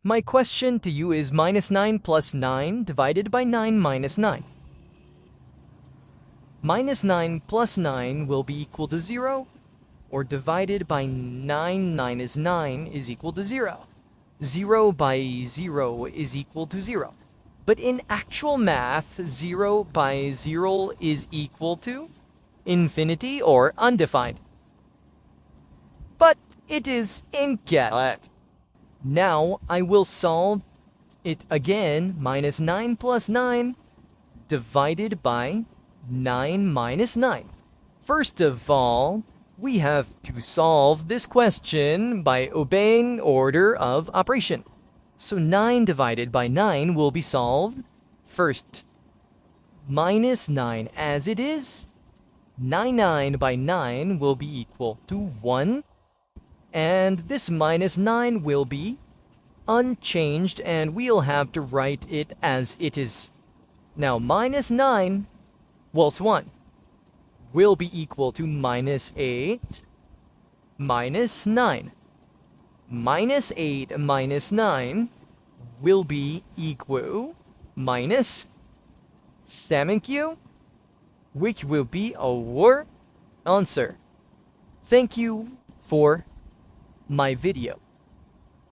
My question to you is minus 9 plus 9 divided by 9 minus 9. Minus 9 plus 9 will be equal to 0, or divided by 9 minus 9 is equal to 0. 0 by 0 is equal to 0. But in actual math, 0 by 0 is equal to infinity or undefined. But it is incorrect. Now I will solve it again. Minus 9 plus 9 divided by 9 minus 9. First of all, we have to solve this question by obeying order of operation. So 9 divided by 9 will be solved. First, minus 9 as it is. 9 by 9 will be equal to 1. And this minus 9 will be unchanged, and we'll have to write it as it is. Now, minus 9 plus 1 will be equal to minus 8 minus 9. Minus 8 minus 9 will be equal minus 7q, which will be our answer. Thank you for my video.